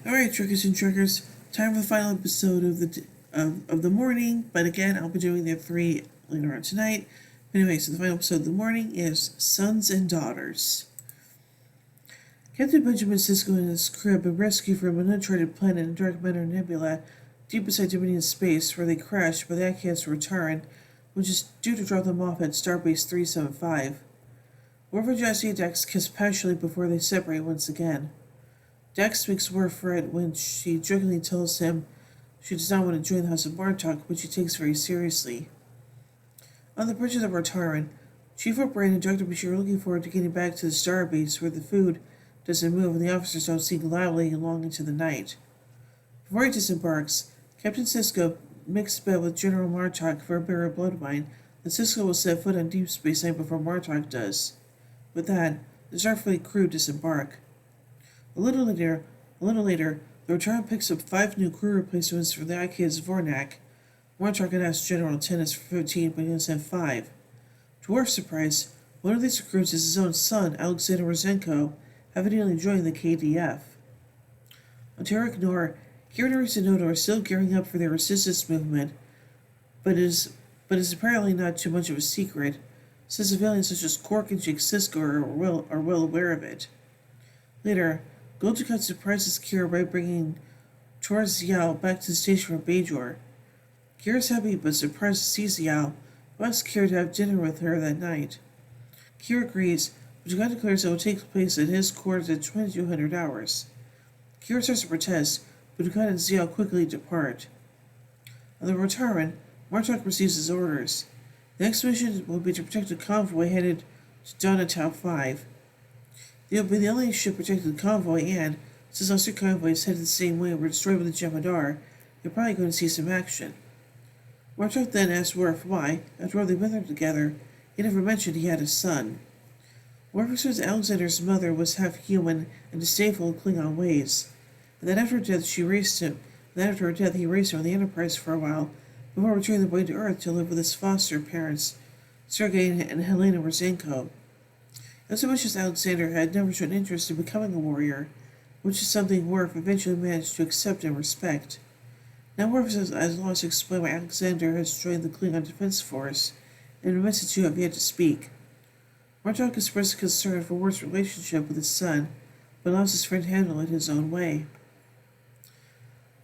Alright, trickers and triggers, time for the final episode of the morning, but again, I'll be doing the 3 later on tonight. Anyway, so the final episode of the morning is Sons and Daughters. Captain Benjamin Sisko and his crew have been rescued from an uncharted planet in Dark Matter Nebula, deep inside Dominion space, where they crashed by the Achaeans Return, which is due to drop them off at Starbase 375. Worf and Jesse and Dex kiss passionately before they separate once again. Dex makes Worf red when she jokingly tells him she does not want to join the House of Martok, which he takes very seriously. On the bridge of the Mortaran, Chief O'Brien and Dr. Bashir are looking forward to getting back to the starbase where the food doesn't move and the officers don't sing loudly long into the night. Before he disembarks, Captain Sisko makes a bet with General Martok for a barrel of blood wine that Sisko will set foot on Deep Space Nine before Martok does. With that, the Starfleet crew disembark. A little later, the Return picks up 5 new crew replacements for the Achaeans Vornak. Martok had asked General Tennis for 15, but he only sent 5. To Worf's surprise, one of these recruits is his own son, Alexander Rosenko, evidently joined the KDF. On Terok Nor, Kira and Noda are still gearing up for their resistance movement, but is apparently not too much of a secret, since civilians such as Quark and Jake Sisko are well aware of it. Later, Gul Dukat surprises Kira by bringing Tor Ziyal back to the station from Bajor. Kira's happy but surprised to see Ziyal, who asks Kira to have dinner with her that night. Kira agrees, but Dukat declares it will take place at his quarters at 2200 hours. Kira starts to protest, but Dukat and Ziyal quickly depart. On the Rotaran, Martok receives his orders. The next mission will be to protect a convoy headed to Donna Tau 5. They'll be the only ship protecting the convoy, and, since other convoys headed the same way and were destroyed with the Jem'Hadar, you're probably going to see some action. Martok then asks Worf why, after all they've been there together, he never mentioned he had a son. Worf explains Alexander's mother was half human and disdainful of Klingon ways, and that after her death he raised her on the Enterprise for a while, before returning the boy to Earth to live with his foster parents, Sergei and Helena Rosenko. Not so much as Alexander had never shown interest in becoming a warrior, which is something Worf eventually managed to accept and respect. Now Worf is at a loss to explain why Alexander has joined the Klingon Defense Force, and admits the two have yet to speak. Martok expresses concern for Worf's relationship with his son, but allows his friend to handle it his own way.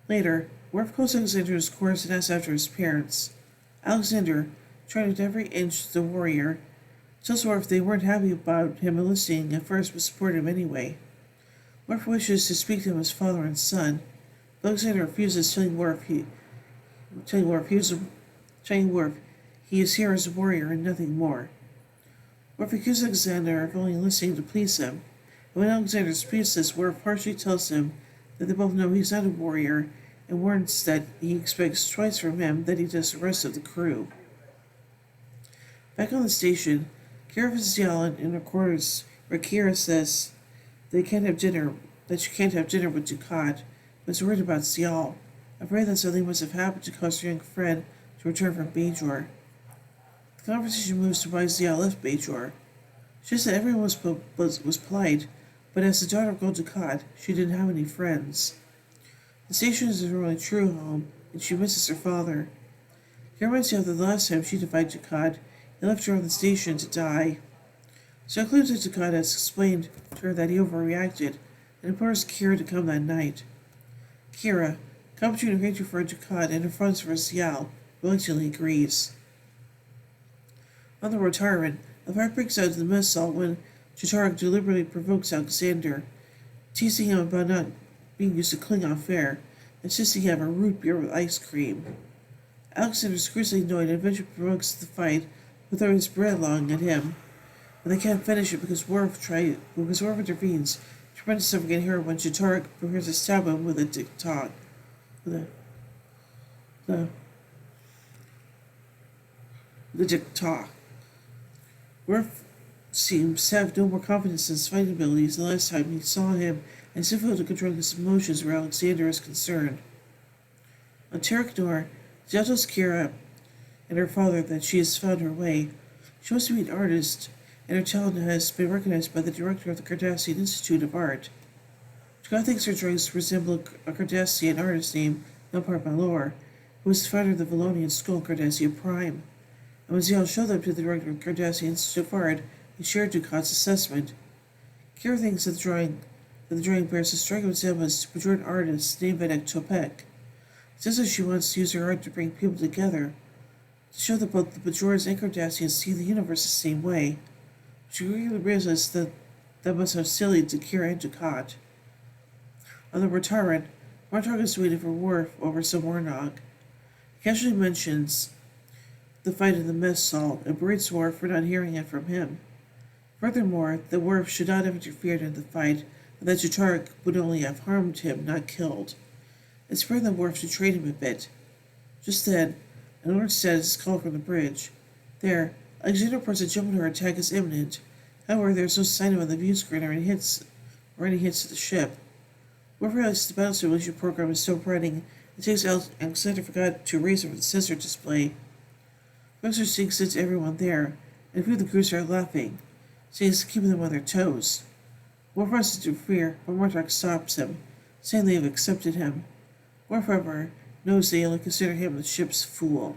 Later, Worf calls Alexander to his quarters and asks after his parents. Alexander, trying to every inch the warrior, tells Worf they weren't happy about him enlisting at first, but supported him anyway. Worf wishes to speak to him as father and son, but Alexander refuses, telling Worf he is here as a warrior and nothing more. Worf accuses Alexander of only listening to please him, and when Alexander disputes this, Worf harshly tells him that they both know he's not a warrior, and warns that he expects twice from him that he does the rest of the crew. Back on the station, Kira visits Ziyal in her quarters, where Kira says that she can't have dinner with Dukat, but is worried about Ziyal, afraid that something must have happened to cause her young friend to return from Bajor. The conversation moves to why Ziyal left Bajor. She said everyone was polite, but as the daughter of Gul Dukat, she didn't have any friends. The station is her only true home, and she misses her father. Kira reminds Ziyal that the last time she defied Dukat, he left her on the station to die. So it claims that Dukat has explained to her that he overreacted, and implores Kira to come that night. Kira, competent her hatred for Dukat and her funds for Ziyal, reluctantly agrees. On the Rotaran, a fight breaks out in the mess hall when Chitarak deliberately provokes Alexander, teasing him about not being used to Klingon fare, insisting he have a root beer with ice cream. Alexander is grisly annoyed and eventually provokes the fight with throwing his bread along at him, but they can't finish it because Worf intervenes to prevent himself from getting hurt when Chitarak prepares to stab him with a diktat. The diktat. Worf seems to have no more confidence in his fighting abilities than the last time he saw him, and is difficult to control his emotions where Alexander is concerned. On Terok Nor, Ziyal tells Kira and her father that she has found her way. She wants to be an artist, and her talent has been recognized by the director of the Cardassian Institute of Art. Scott thinks her drawings resemble a Cardassian artist named Lampart Malor, who was the founder of the Valonian school in Cardassia Prime. And when Ziyal showed them to the director of Cardassian Jafard, he shared Ducat's assessment. Kira thinks that the drawing bears a striking resemblance to Bajoran artist named Vanek Topek. It says that she wants to use her art to bring people together, to show that both the Bajorans and Cardassians see the universe the same way. She quickly realizes that must have silly to Kira and Ducat. On the Mortaran, Martok is waiting for Worf over some Warnog. He casually mentions the fight in the mess hall and berates Worf for not hearing it from him. Furthermore, that Worf should not have interfered in the fight, and that Jatark would only have harmed him, not killed. It's for them Worf to trade him a bit. Just then, an alert status is called from the bridge. There, Alexander reports a Jem'Hadar attack is imminent. However, there is no sign of it on the view screen or any hits to the ship. Worf realizes the battle simulation program is still running and takes Alexander forgot to erase it from the sensor display. Professor Singh sits everyone there, and a few of the crews are laughing, saying it's keeping them on their toes. Worf wants to interfere, but Martok stops him, saying they have accepted him. Worf, however, knows they only consider him the ship's fool.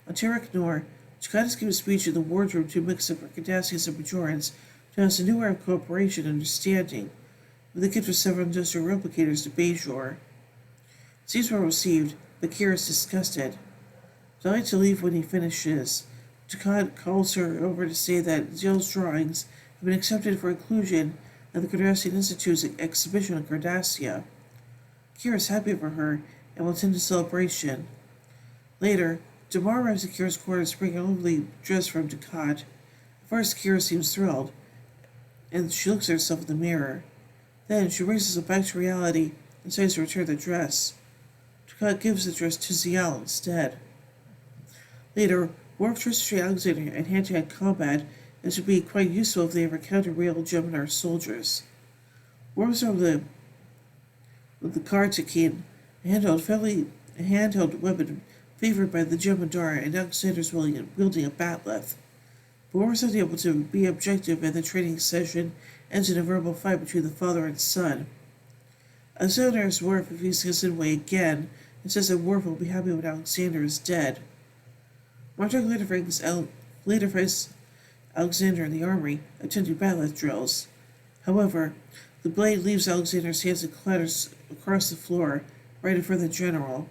On Terek Nor, Ducat gives a speech in the wardroom to mix up Cardassians and Bajorans to announce a new era of cooperation and understanding, with the gift of several industrial replicators to Bajor. Seems well received, but Kira is disgusted. Dying to leave when he finishes, Ducat calls her over to say that Ziyal's drawings have been accepted for inclusion at the Cardassian Institute's exhibition in Cardassia. Kira is happy for her and will attend a celebration. Later, Damar arrives at Kira's quarters bringing a lovely dress from Ducat. At first, Kira seems thrilled, and she looks at herself in the mirror. Then, she brings herself back to reality and decides to return the dress. Ducat gives the dress to Ziyal instead. Later, Worf tries to train Alexander in hand-to-hand combat, and should be quite useful if they ever encounter real Jem'Hadar soldiers. Worf is with the Kartakin, a handheld weapon favored by the Jem'Hadar, and Alexander's wielding a bat'leth. But Worf is not able to be objective, and the training session ends in a verbal fight between the father and son. Alexander asks Worf if he's gets in way again, and says that Worf will be happy when Alexander is dead. Martok later finds Alexander in the armory, attending bat'leth drills. However, the blade leaves Alexander's hands and clatters across the floor, right in front of the general.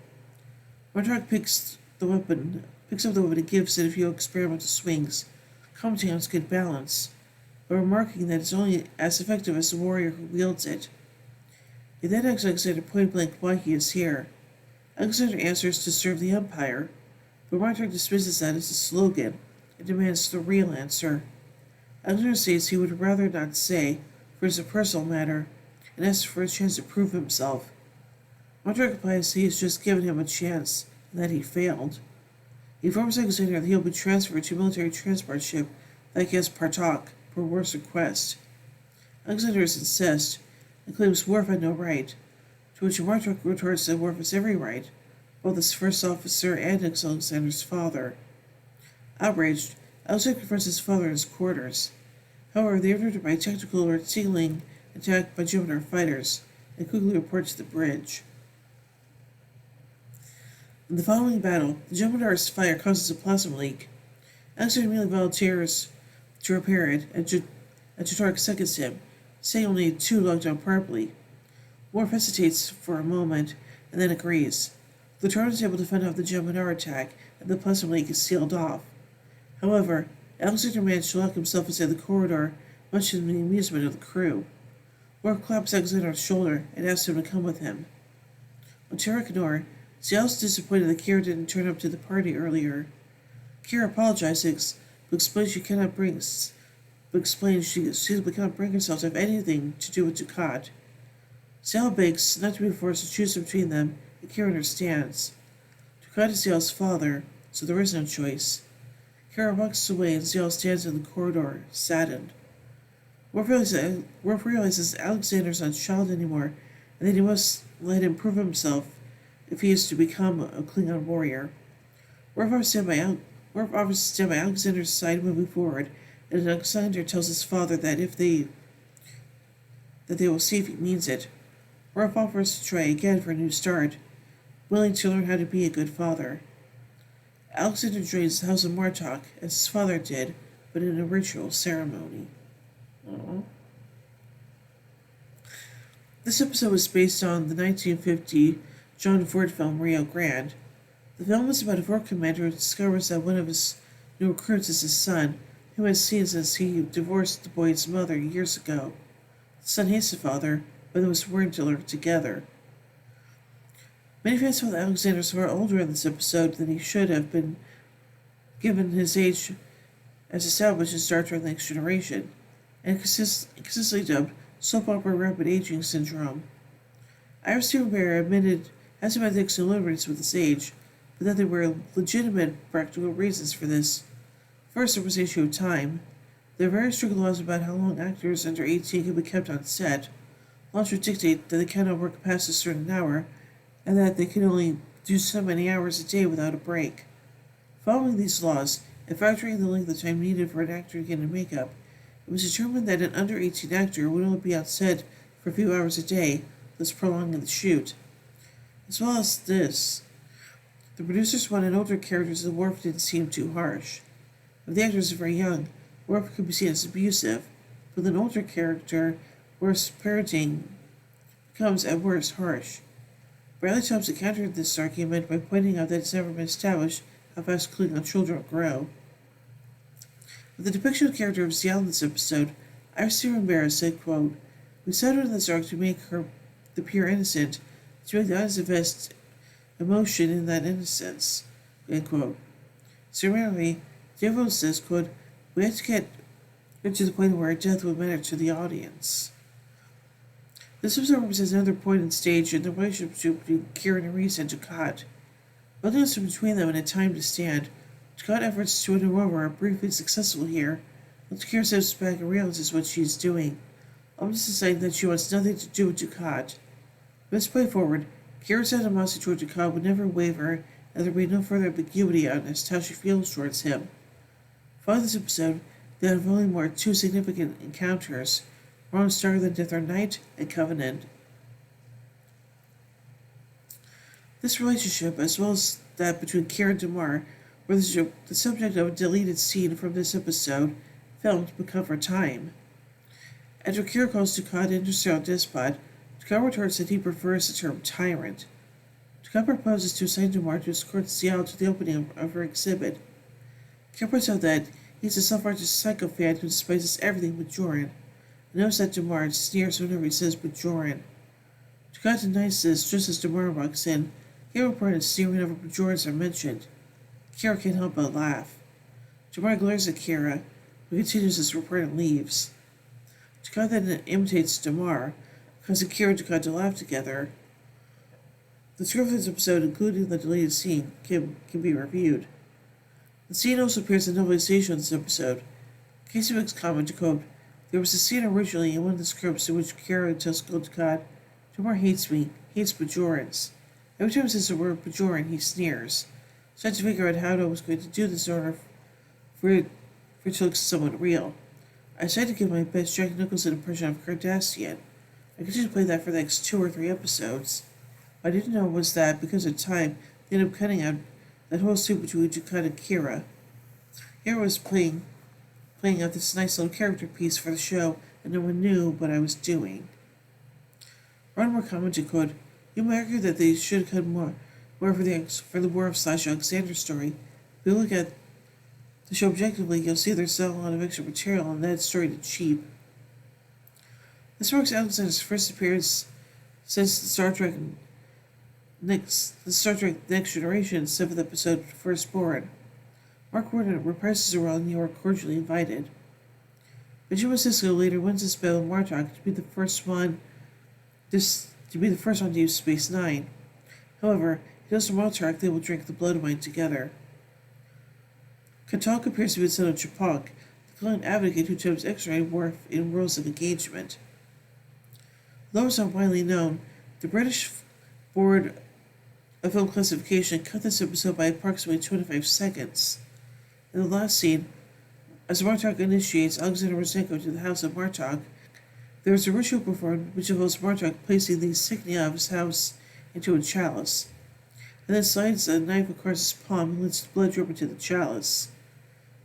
Martok picks up the weapon and gives it a few experimental swings, commenting on its good balance, but remarking that it's only as effective as the warrior who wields it. He then asks Alexander point blank why he is here. Alexander answers to serve the Empire, but Martok dismisses that as a slogan and demands the real answer. Alexander states he would rather not say, for it's a personal matter, and asks for a chance to prove himself. Martok replies he has just given him a chance, and that he failed. He informs Alexander that he will be transferred to a military transport ship that gets Partok for Worf's request. Alexander is incensed and claims Worf had no right, to which Martok retorts that Worf has every right, both as first officer and as Alexander's father. Outraged, Alexander confronts his father in his quarters. However, they are interrupted by a technical alert signaling attack by Jem'Hadar fighters, and quickly report to the bridge. In the following battle, the Jem'Hadar's fire causes a plasma leak. Alexander immediately volunteers to repair it, and Jatark seconds him, saying only two locked down properly. Worf hesitates for a moment, and then agrees. The Tarn is able to fend off the Jem'Hadar attack, and the plasma leak is sealed off. However, Alexander manages to lock himself inside the corridor, much to the amusement of the crew. Worf claps Alexander on the shoulder and asks him to come with him. On Terek Nor, Ziyal is disappointed that Kira didn't turn up to the party earlier. Kira apologizes, but explains she simply cannot bring herself to have anything to do with Ducat. Ziyal begs not to be forced to choose between them, and Kira understands. Ducat is Ziyal's father, so there is no choice. Kira walks away and Ziyal stands in the corridor, saddened. Worf realizes Alexander's not a child anymore, and that he must let him prove himself if he is to become a Klingon warrior. Worf offers to stand by Alexander's side moving forward, and Alexander tells his father that if they that they will see if he means it. Worf offers to try again for a new start, willing to learn how to be a good father. Alexander joins the House of Martok, as his father did, but in a ritual ceremony. Aww. This episode was based on the 1950 John Ford film Rio Grande. The film is about a Ford commander who discovers that one of his new recruits is his son, whom he has seen since he divorced the boy's mother years ago. The son hates the father, but they were sworn to learn together. Many fans felt Alexander is far older in this episode than he should have been, given his age as established in Star Trek: The Next Generation, and consistently dubbed soap opera rapid aging syndrome. Ira Steven Behr admitted has some ethics and liberties with his age, but that there were legitimate practical reasons for this. First, there was the issue of time. There are very strict laws about how long actors under 18 can be kept on set. Laws would dictate that they cannot work past a certain hour, and that they can only do so many hours a day without a break. Following these laws, and factoring the length of time needed for an actor to get into makeup, it was determined that an under 18 actor would only be on set for a few hours a day, thus prolonging the shoot. As well as this, the producers wanted older characters and Worf didn't seem too harsh. If the actors are very young, Worf could be seen as abusive. With an older character, Worf's parenting becomes at worst harsh. Bradley Thompson countered this argument by pointing out that it's never been established how fast Klingon children grow. With the depiction of the character of Ziyal in this episode, Ira Steven Behr said, quote, "We settled in this arc to make her the pure innocent, to make the audience invest emotion in that innocence," end quote. Similarly, Devo says, quote, "We have to get to the point where death would matter to the audience." This episode represents another point in stage in the relationship between Kieran and Rhys and Dukat. Building us between them in a time to stand, Dukat efforts to win her over are briefly successful here, once Kieran steps back and realizes what she is doing, almost deciding that she wants nothing to do with Dukat. From this point forward, Kieran's animosity toward Dukat would never waver, and there would be no further ambiguity on as to how she feels towards him. Following this episode, they have only more two significant encounters, one starker than Death or Night and Covenant. This relationship, as well as that between Kieran and Damar, were the subject of a deleted scene from this episode, filmed but cover time. After Kieran calls Dukat an interstellar despot, Dukat retorts that he prefers the term tyrant. Dukat proposes to assign Damar to escort Ziyal to the opening of her exhibit. Kieran points out that he's a self-righteous psychopath who despises everything but Bajoran, and knows that Damar sneers whenever he says Bajoran. Dukat denies this just as Damar walks in. Kieran reported sneering whenever Bajorans are mentioned. Kira can't help but laugh. Damar glares at Kira, who continues his report and leaves. Dukat then imitates Damar, causing Kira and Dukat to laugh together. The script of this episode, including the deleted scene, can be reviewed. The scene also appears in the novelization of this episode. Casey makes comment to quote, "There was a scene originally in one of the scripts in which Kira tells Dukat, 'Damar hates me, hates Bajorans.' Every time he says the word Bajoran, he sneers. So I had to figure out how I was going to do this in order for it to look somewhat real. I decided to give my best Jack Nicholson impression of Cardassian. I continued to play that for the next 2 or 3 episodes. What I didn't know was that, because of time, they ended up cutting out that whole scene between Dukat and Kira. Kira was playing out this nice little character piece for the show, and no one knew what I was doing." Ron Moore commented, quote, "You may argue that they should have cut more for the Worf/Alexander story. If you look at the show objectively, you'll see there's still a lot of extra material and that story to cheap." This marks Alexander's first appearance since the Star Trek Next Generation 7th episode, Firstborn. Mark Warden reprises the role and you are cordially invited. Benjamin Sisko later wins this battle in Martok to be the first one to use Space Nine. However, he goes to Martok, they will drink the blood wine together. Katalk appears to be the son of Chapok, the Klingon advocate who chose X-ray Worf in Rules of Engagement. Though it's not widely known, the British Board of Film Classification cut this episode by approximately 25 seconds. In the last scene, as Martok initiates Alexander Rosenko to the House of Martok, There is a ritual performed which involves Bartok placing the insignia of his house into a chalice, and then slides a knife across his palm and lets the blood drip into the chalice.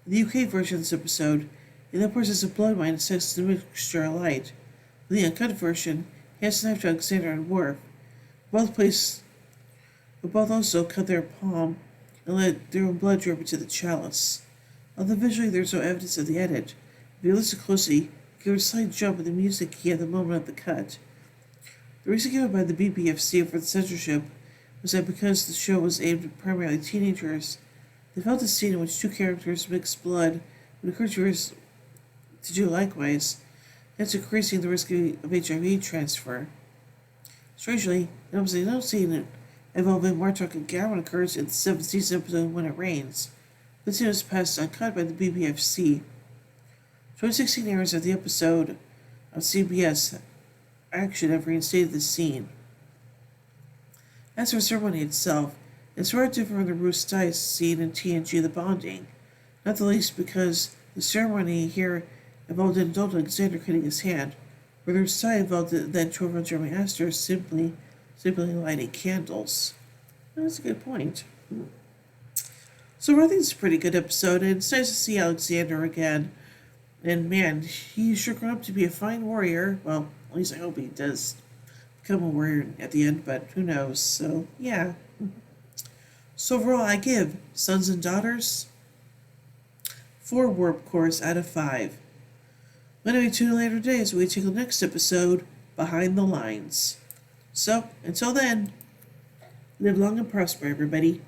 In the UK version of this episode, he then pours a blood wine and sets the mixture alight. In the uncut version, he hands the knife to Alexander and Worf. Both also cut their palm and let their own blood drip into the chalice. Although visually there is no evidence of the edit, if you listen closely, you hear a slight jump in the music key at the moment of the cut. The reason given by the BBFC for the censorship was that because the show was aimed at primarily teenagers, they felt a scene in which two characters mix blood would encourage viewers to do likewise, hence increasing the risk of HIV transfer. Strangely, an almost no scene involving Martok and Gowan occurs in the 7th season episode When It Rains, but scene was passed uncut by the BBFC. 2016 airs of the episode of CBS Action have reinstated the scene. As for the ceremony itself, it's far different from the Roose Dice scene in TNG The Bonding, not the least because the ceremony here involved an adult Alexander cutting his hand, where the Roose Die involved the then 12-year-old Jeremy Astor simply lighting candles. That's a good point. So I think it's a pretty good episode, and it's nice to see Alexander again. And man, he's sure grown up to be a fine warrior. Well, at least I hope he does become a warrior at the end, but who knows. So, yeah. So overall, I give Sons and Daughters 4 warp cores out of 5. Anyway, tune in later today as we take the next episode, Behind the Lines. So, until then, live long and prosper, everybody.